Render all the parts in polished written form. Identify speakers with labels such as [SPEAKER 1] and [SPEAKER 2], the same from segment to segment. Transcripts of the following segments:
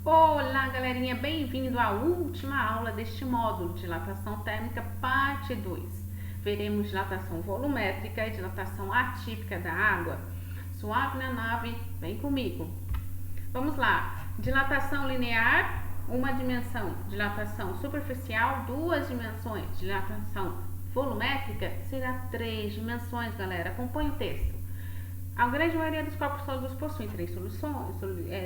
[SPEAKER 1] Olá, galerinha, bem-vindo à última aula deste módulo, dilatação térmica, parte 2. Veremos dilatação volumétrica e dilatação atípica da água. Suave na nave, vem comigo. Vamos lá. Dilatação linear, uma dimensão. Dilatação superficial, duas dimensões. Dilatação volumétrica será 3 dimensões, galera. Acompanhe o texto. A grande maioria dos corpos sólidos possuem 3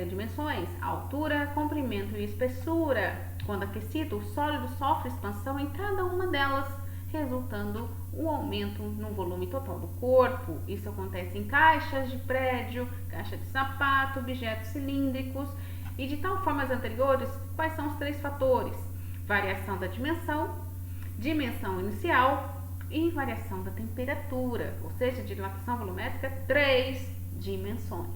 [SPEAKER 1] dimensões: altura, comprimento e espessura. Quando aquecido, o sólido sofre expansão em cada uma delas, resultando um aumento no volume total do corpo. Isso acontece em caixas de prédio, caixa de sapato, objetos cilíndricos. E de tal forma as anteriores, quais são os 3 fatores? Variação da dimensão inicial e variação da temperatura, ou seja, dilatação volumétrica, 3 dimensões.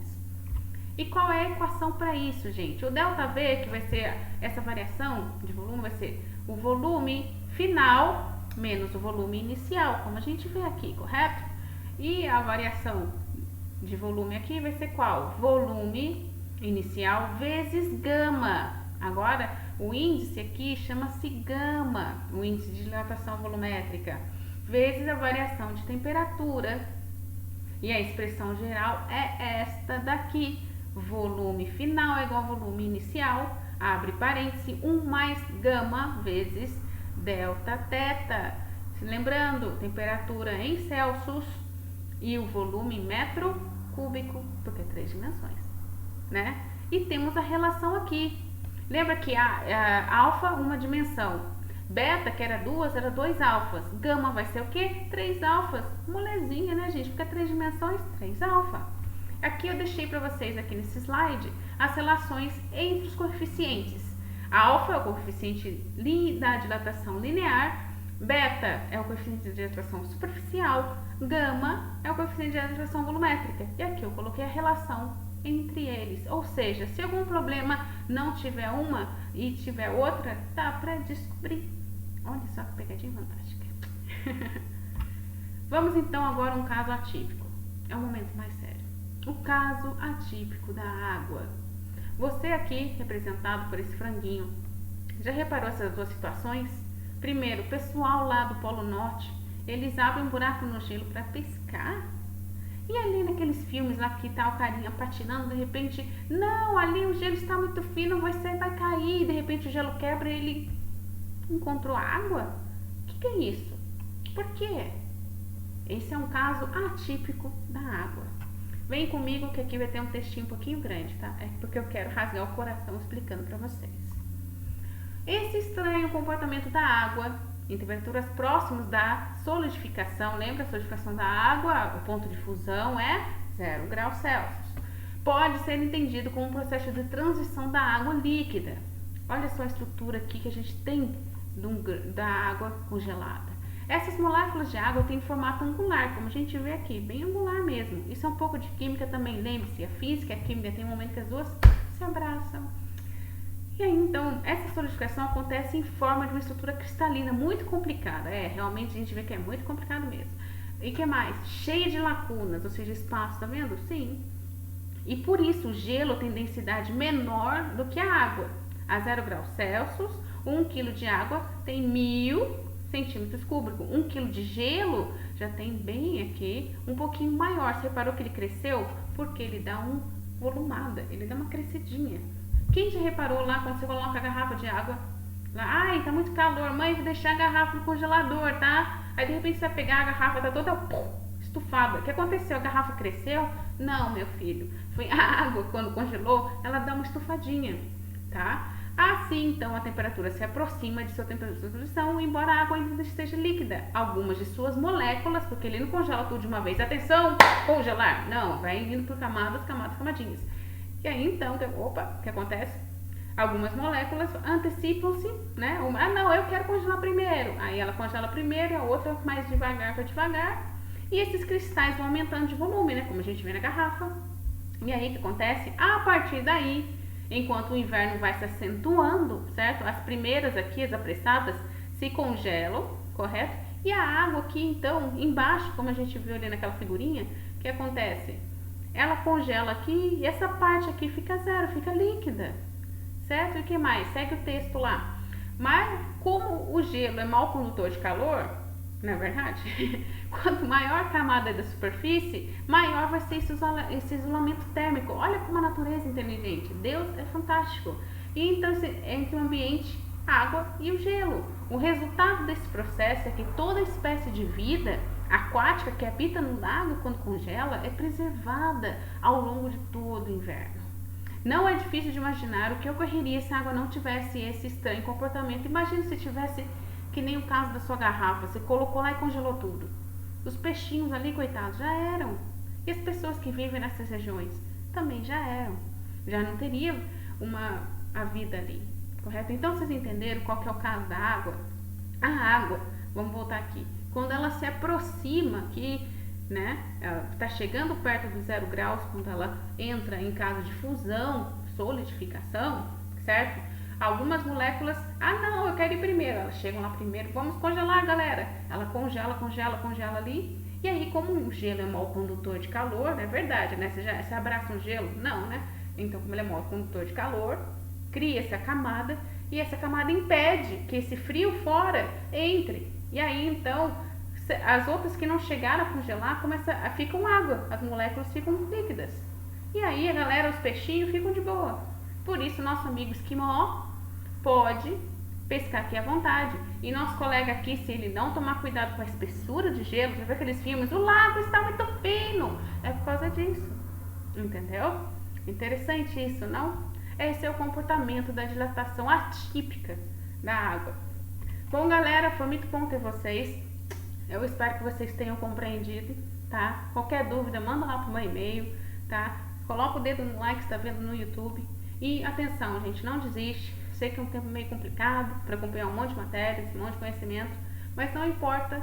[SPEAKER 1] E qual é a equação para isso, gente? O ΔV, que vai ser essa variação de volume, vai ser o volume final menos o volume inicial, como a gente vê aqui, correto? E a variação de volume aqui vai ser qual? Volume inicial vezes gama. Agora, o índice aqui chama-se gama, o índice de dilatação volumétrica, vezes a variação de temperatura. E a expressão geral é esta daqui. Volume final é igual a volume inicial, abre parêntese, 1 mais gama vezes delta teta. Lembrando, temperatura em Celsius e o volume em metro cúbico, porque é 3 dimensões, né? E temos a relação aqui. Lembra que a alfa, uma dimensão. Beta, que era 2, era 2 alfas. Gama vai ser o quê? 3 alfas. Molezinha, né, gente? Porque 3 dimensões, 3 alfa. Aqui eu deixei para vocês, aqui nesse slide, as relações entre os coeficientes. Alfa é o coeficiente da dilatação linear. Beta é o coeficiente de dilatação superficial. Gama é o coeficiente de dilatação volumétrica. E aqui eu coloquei a relação entre eles. Ou seja, se algum problema não tiver uma e tiver outra, dá para descobrir. Olha só que pegadinha fantástica. Vamos então agora a um caso atípico. É o momento mais sério. O caso atípico da água. Você aqui, representado por esse franguinho, já reparou essas duas situações? Primeiro, o pessoal lá do Polo Norte, eles abrem um buraco no gelo para pescar. E ali naqueles filmes lá que tá o carinha patinando, de repente, não, ali o gelo está muito fino, você vai cair, de repente o gelo quebra e ele encontrou água? O que é isso? Por quê? Esse é um caso atípico da água. Vem comigo que aqui vai ter um textinho um pouquinho grande, tá? É porque eu quero rasgar o coração explicando para vocês. Esse estranho comportamento da água em temperaturas próximas da solidificação, lembra a solidificação da água? O ponto de fusão é 0 graus Celsius. Pode ser entendido como um processo de transição da água líquida. Olha só a estrutura aqui que a gente tem da água congelada. Essas moléculas de água têm formato angular, como a gente vê aqui, bem angular mesmo. Isso é um pouco de química também, lembre-se, a física e a química tem um momento que as duas se abraçam. E aí, então, essa solidificação acontece em forma de uma estrutura cristalina muito complicada. Realmente a gente vê que é muito complicado mesmo. E que mais? Cheia de lacunas, ou seja, espaço, tá vendo? Sim. E por isso o gelo tem densidade menor do que a água. A 0 graus Celsius, 1 kg de água tem 1000 centímetros cúbicos. 1 kg de gelo já tem bem aqui, um pouquinho maior. Você reparou que ele cresceu? Porque ele dá uma volumada, ele dá uma crescidinha. Quem já reparou lá quando você coloca a garrafa de água? Lá, ai, tá muito calor, mãe, vou deixar a garrafa no congelador, tá? Aí de repente você vai pegar a garrafa, tá toda estufada. O que aconteceu? A garrafa cresceu? Não, meu filho. Foi a água, quando congelou, ela dá uma estufadinha, tá? Assim, então, a temperatura se aproxima de sua temperatura de ebulição, embora a água ainda esteja líquida. Algumas de suas moléculas, porque ele não congela tudo de uma vez. Atenção, congelar. Não, vai indo por camadinhas. E aí, então, o que acontece? Algumas moléculas antecipam-se, né? Não, eu quero congelar primeiro. Aí ela congela primeiro, a outra mais devagar para devagar. E esses cristais vão aumentando de volume, né? Como a gente vê na garrafa. E aí, o que acontece? A partir daí, enquanto o inverno vai se acentuando, certo? As primeiras aqui, as apressadas, se congelam, correto? E a água aqui, então, embaixo, como a gente viu ali naquela figurinha, o que acontece? Ela congela aqui e essa parte aqui fica zero, fica líquida, certo? E o que mais? Segue o texto lá. Mas como o gelo é mau condutor de calor, não é verdade? Quanto maior a camada da superfície, maior vai ser esse isolamento térmico. Olha como a natureza é inteligente. Deus é fantástico. E então, entre o ambiente, a água e o gelo. O resultado desse processo é que toda espécie de vida aquática que habita no lago quando congela é preservada ao longo de todo o inverno. Não é difícil de imaginar o que ocorreria se a água não tivesse esse estranho comportamento. Imagine se tivesse que nem o caso da sua garrafa, você colocou lá e congelou tudo. Os peixinhos ali, coitados, já eram. E as pessoas que vivem nessas regiões também já eram. Já não teria a vida ali, correto? Então vocês entenderam qual que é o caso da água? A água, vamos voltar aqui, quando ela se aproxima aqui, né, ela está chegando perto dos 0 graus, quando ela entra em caso de fusão, solidificação, certo? Algumas moléculas, não, eu quero ir primeiro, elas chegam lá primeiro, vamos congelar, galera. Ela congela ali, e aí como o gelo é mau condutor de calor, é verdade, né? Você abraça um gelo? Não, né? Então, como ele é mau condutor de calor, cria-se a camada, e essa camada impede que esse frio fora entre. E aí, então, as outras que não chegaram a congelar ficam água, as moléculas ficam líquidas. E aí, a galera, os peixinhos ficam de boa. Por isso, nosso amigo esquimó pode pescar aqui à vontade. E nosso colega aqui, se ele não tomar cuidado com a espessura de gelo, você vê aqueles filmes, o lago está muito fino. É por causa disso. Entendeu? Interessante isso, não? Esse é o comportamento da dilatação atípica da água. Bom, galera, foi muito bom ter vocês. Eu espero que vocês tenham compreendido, tá? Qualquer dúvida, manda lá pro meu e-mail, tá? Coloca o dedo no like que está vendo no YouTube. E atenção, gente, não desiste. Sei que é um tempo meio complicado para acompanhar um monte de matérias, um monte de conhecimento, mas não importa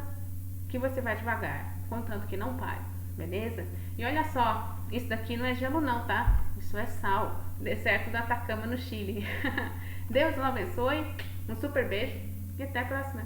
[SPEAKER 1] que você vá devagar, contanto que não pare, beleza? E olha só, isso daqui não é gelo não, tá? Isso é sal, deserto do Atacama no Chile. Deus nos abençoe, um super beijo e até a próxima.